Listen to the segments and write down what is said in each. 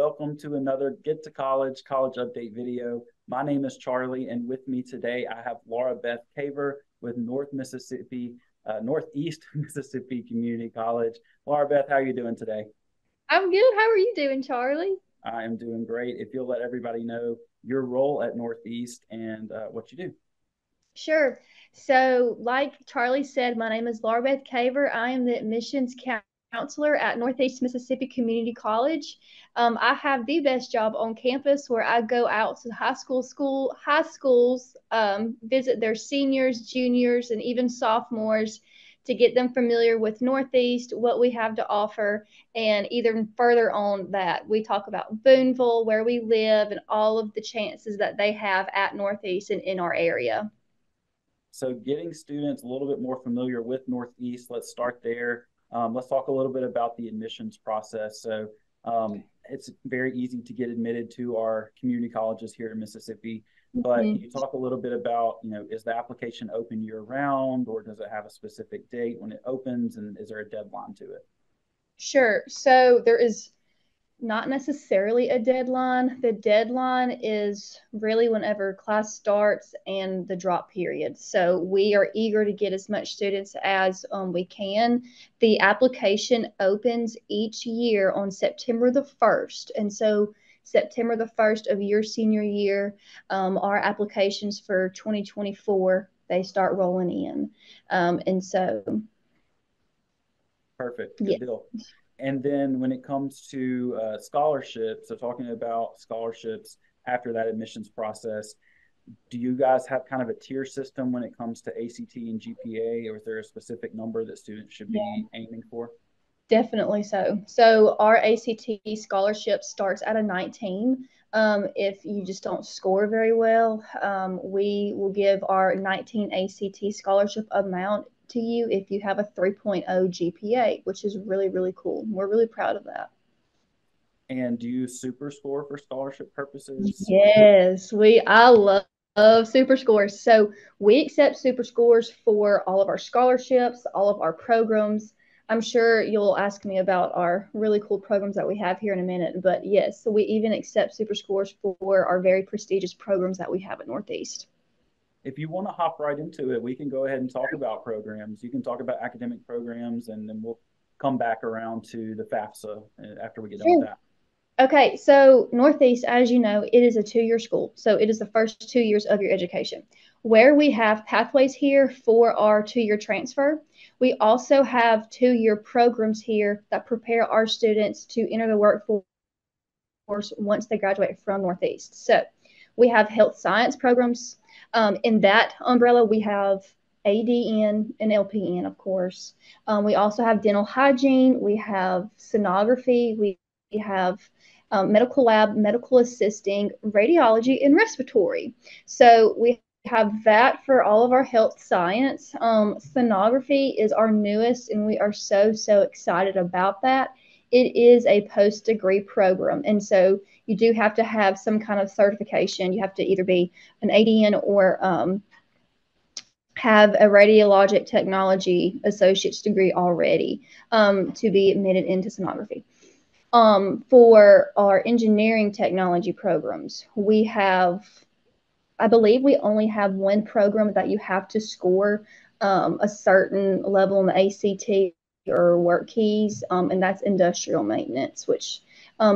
welcome to another Get to College Update video. My name is Charlie, and with me today I have Laura Beth Caver with Northeast Mississippi Community College. Laura Beth, how are you doing today? I'm good. How are you doing, Charlie? I am doing great. If you'll let everybody know your role at Northeast and what you do. Sure. So, like Charlie said, my name is Laura Beth Caver. I am the admissions counselor at Northeast Mississippi Community College. I have the best job on campus where I go out to high schools, visit their seniors, juniors, and even sophomores to get them familiar with Northeast, what we have to offer, and even further on that, we talk about Boonville, where we live, and all of the chances that they have at Northeast and in our area. So getting students a little bit more familiar with Northeast, let's start there. Let's talk a little bit about the admissions process. It's very easy to get admitted to our community colleges here in Mississippi, but can Mhm. you talk a little bit about, is the application open year round, or does it have a specific date when it opens, and is there a deadline to it? Sure. So there is not necessarily a deadline. The deadline is really whenever class starts and the drop period. So we are eager to get as much students as we can. The application opens each year on September the 1st. And so September the 1st of your senior year, our applications for 2024, they start rolling in. And so, Perfect, yeah. good deal. And then when it comes to scholarships, so talking about scholarships after that admissions process, do you guys have kind of a tier system when it comes to ACT and GPA, or is there a specific number that students should be aiming for? Definitely so. So our ACT scholarship starts at a 19. If you just don't score very well, we will give our 19 ACT scholarship amount to you if you have a 3.0 GPA, which is really, really cool. We're really proud of that. And do you super score for scholarship purposes? Yes, love super scores. So we accept super scores for all of our scholarships, all of our programs. I'm sure you'll ask me about our really cool programs that we have here in a minute, but yes, so we even accept super scores for our very prestigious programs that we have at Northeast. If you want to hop right into it, we can go ahead and talk about programs. You can talk about academic programs, and then we'll come back around to the FAFSA after we get done with Sure. that. Okay, so Northeast, as you know, it is a 2-year school. So it is the first 2 years of your education. Where we have pathways here for our 2-year transfer, we also have 2-year programs here that prepare our students to enter the workforce once they graduate from Northeast. So we have health science programs. In that umbrella, we have ADN and LPN, of course. We also have dental hygiene. We have sonography. We have medical lab, medical assisting, radiology, and respiratory. So we have that for all of our health science. Sonography is our newest, and we are so excited about that. It is a post degree program. And so you do have to have some kind of certification. You have to either be an ADN or have a radiologic technology associate's degree already to be admitted into sonography. For our engineering technology programs, we have, I believe we only have one program that you have to score a certain level in the ACT or work keys, and that's industrial maintenance, which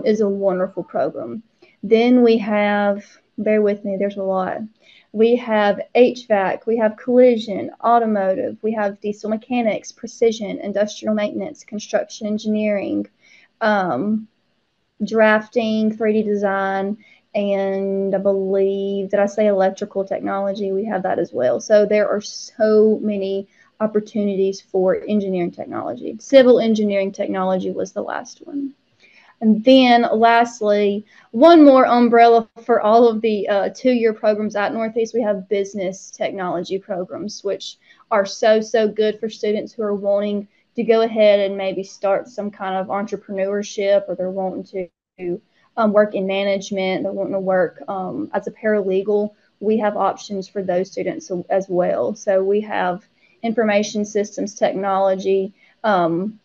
is a wonderful program. Then we have, bear with me, there's a lot. We have HVAC, we have collision, automotive, we have diesel mechanics, precision, industrial maintenance, construction engineering, um, drafting, 3D design, and I believe, did I say electrical technology? We have that as well. So there are so many opportunities for engineering technology. Civil engineering technology was the last one. And then lastly, one more umbrella for all of the 2-year programs at Northeast, we have business technology programs, which are so good for students who are wanting to go ahead and maybe start some kind of entrepreneurship, or they're wanting to work in management, they're wanting to work as a paralegal. We have options for those students as well. So we have information systems technology,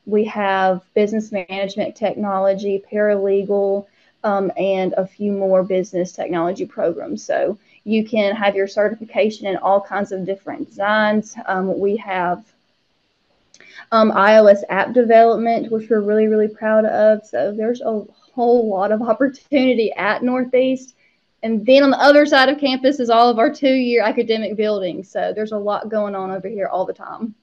we have business management technology, paralegal, and a few more business technology programs. So you can have your certification in all kinds of different designs. We have iOS app development, which we're really, really proud of. So there's a whole lot of opportunity at Northeast. And then on the other side of campus is all of our 2-year academic buildings. So there's a lot going on over here all the time.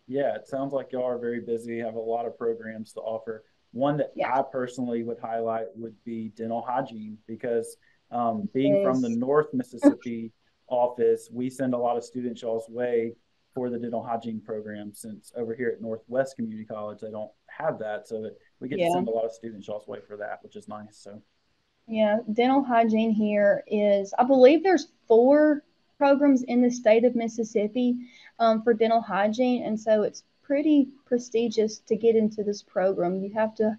Yeah, it sounds like y'all are very busy, have a lot of programs to offer. One that Yeah. I personally would highlight would be dental hygiene because being from the Yes. North Mississippi office, we send a lot of students y'all's way for the dental hygiene program since over here at Northwest Community College, they don't have that. So we get to Yeah. send a lot of students y'all's way for that, which is nice. So, Yeah. Dental hygiene here is, I believe there's 4 programs in the state of Mississippi for dental hygiene. And so it's pretty prestigious to get into this program. You have to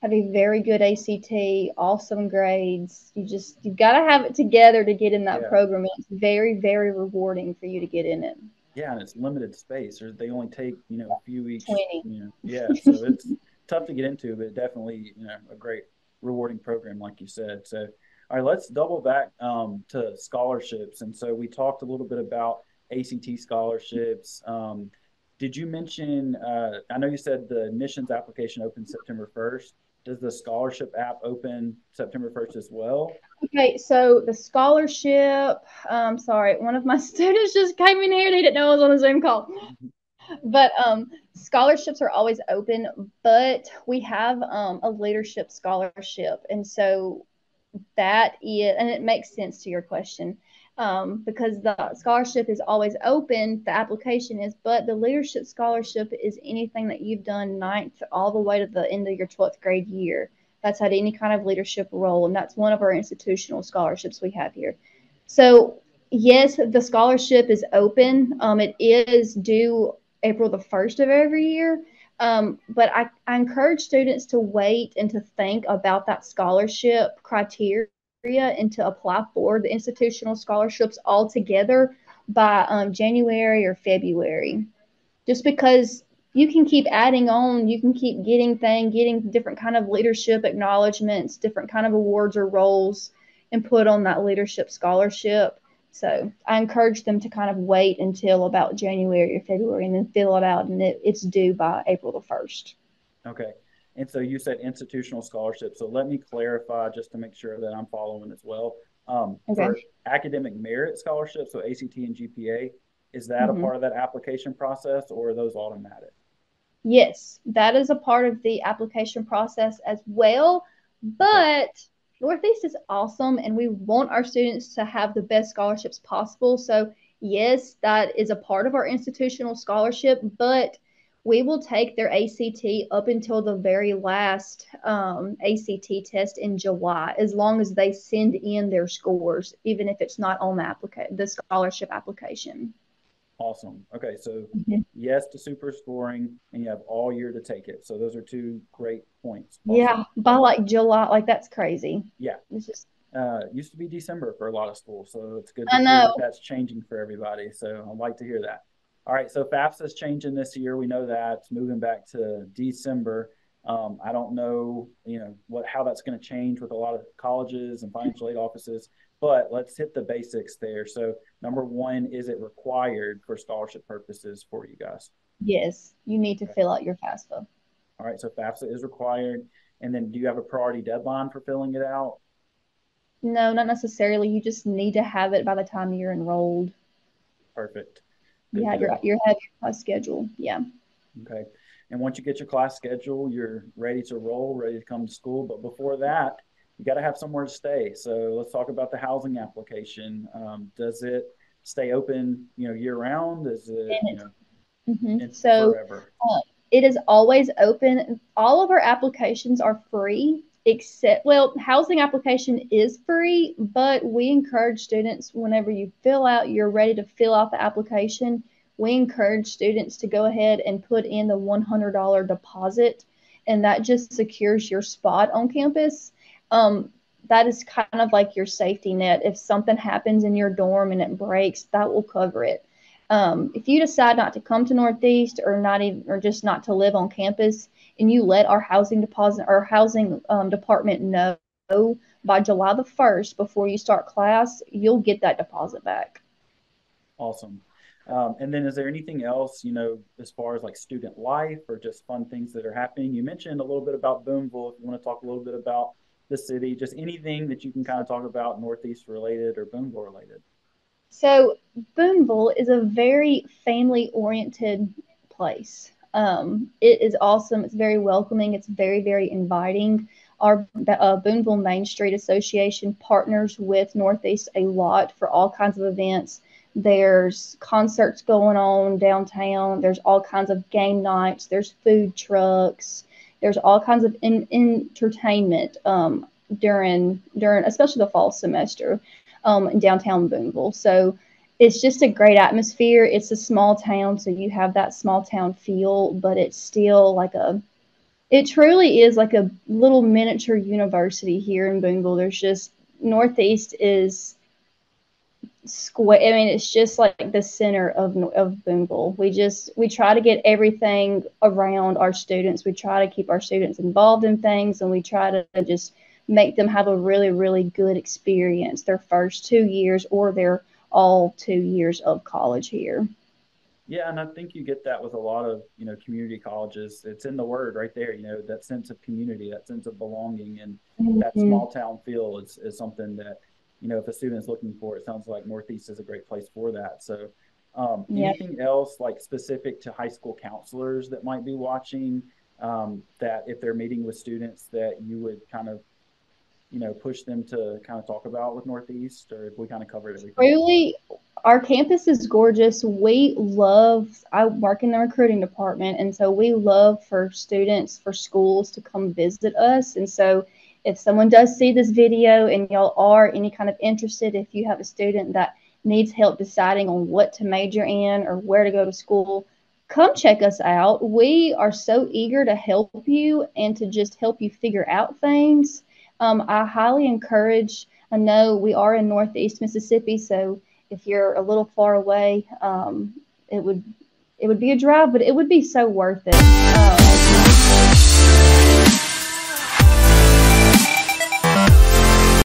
have a very good ACT, awesome grades. You've got to have it together to get in that yeah. program. It's very, very rewarding for you to get in it. Yeah, and it's limited space, or they only take, a few each, 20. yeah. So it's tough to get into, but definitely, a great rewarding program, like you said. So, all right, let's double back to scholarships. And so we talked a little bit about ACT scholarships. Did you mention, I know you said the admissions application opens September 1st. Does the scholarship app open September 1st as well? Okay, so the scholarship, sorry, one of my students just came in here. They didn't know I was on a Zoom call. But scholarships are always open, but we have a leadership scholarship. And so that is, and it makes sense to your question because the scholarship is always open, the application is, but the leadership scholarship is anything that you've done ninth all the way to the end of your 12th grade year. That's had any kind of leadership role, and that's one of our institutional scholarships we have here. So, yes, the scholarship is open. It is due April the 1st of every year. But I encourage students to wait and to think about that scholarship criteria and to apply for the institutional scholarships all together by January or February. Just because you can keep adding on, you can keep getting different kind of leadership acknowledgments, different kind of awards or roles, and put on that leadership scholarship. So I encourage them to kind of wait until about January or February and then fill it out, and it's due by April the 1st. Okay. And so you said institutional scholarship. So let me clarify just to make sure that I'm following as well. Okay. For academic merit scholarships, so ACT and GPA, is that a Mm-hmm. part of that application process or are those automatic? Yes, that is a part of the application process as well. Okay. But Northeast is awesome, and we want our students to have the best scholarships possible. So, yes, that is a part of our institutional scholarship, but we will take their ACT up until the very last ACT test in July, as long as they send in their scores, even if it's not on the scholarship application. Awesome. Okay. So Mhm. yes to super scoring and you have all year to take it. So those are two great points. Awesome. Yeah, by like July, like that's crazy. Yeah. It's just, Used to be December for a lot of schools, so it's good to I hear that know. that's changing for everybody. So I'd like to hear that. All right, so FAFSA is changing this year. We know that it's moving back to December. I don't know, what how that's going to change with a lot of colleges and financial aid offices, but let's hit the basics there. So number one, is it required for scholarship purposes for you guys? Yes, you need to Okay. fill out your FAFSA. All right, so FAFSA is required, and then do you have a priority deadline for filling it out? No, not necessarily. You just need to have it by the time you're enrolled. Perfect. You Good have your deal. you have your class schedule. Yeah. Okay. And once you get your class schedule, you're ready to roll, ready to come to school. But before that, you got to have somewhere to stay. So let's talk about the housing application. Does it stay open, year round? Is it, And so forever? it is always open. All of our applications are free, except, well, housing application is free, but we encourage students whenever you're ready to fill out the application, we encourage students to go ahead and put in the $100 deposit, and that just secures your spot on campus. Um, that is kind of like your safety net. If something happens in your dorm and it breaks, that will cover it. If you decide not to come to Northeast or not even or just not to live on campus, and you let our housing deposit or housing department know, by July the 1st, before you start class, you'll get that deposit back. Awesome. And then is there anything else, as far as like student life or just fun things that are happening? You mentioned a little bit about Boonville. If you want to talk a little bit about the city, just anything that you can kind of talk about Northeast related or Boonville related. So Boonville is a very family-oriented place. It is awesome. It's very welcoming. It's very, very inviting. Our Boonville Main Street Association partners with Northeast a lot for all kinds of events. There's concerts going on downtown. There's all kinds of game nights. There's food trucks. There's all kinds of entertainment during especially the fall semester in downtown Boonville. So it's just a great atmosphere. It's a small town, so you have that small town feel, but it's still it truly is like a little miniature university here in Boonville. There's just, Northeast is square. I mean, it's just like the center of Boonville. We try to get everything around our students. We try to keep our students involved in things, and we try to just make them have a really, really good experience their first 2 years or their all 2 years of college here. Yeah, and I think you get that with a lot of, community colleges. It's in the word right there, that sense of community, that sense of belonging, and that small town feel is something that, if a student's looking for, it sounds like Northeast is a great place for that. So anything else like specific to high school counselors that might be watching, that if they're meeting with students that you would kind of, push them to kind of talk about with Northeast, or if we kind of covered everything? Really, our campus is gorgeous. I work in the recruiting department, and so we love for students, for schools to come visit us. And so if someone does see this video and y'all are any kind of interested, if you have a student that needs help deciding on what to major in or where to go to school, come check us out. We are so eager to help you and to just help you figure out things. I highly encourage, I know we are in Northeast Mississippi, so if you're a little far away, it would be a drive, but it would be so worth it.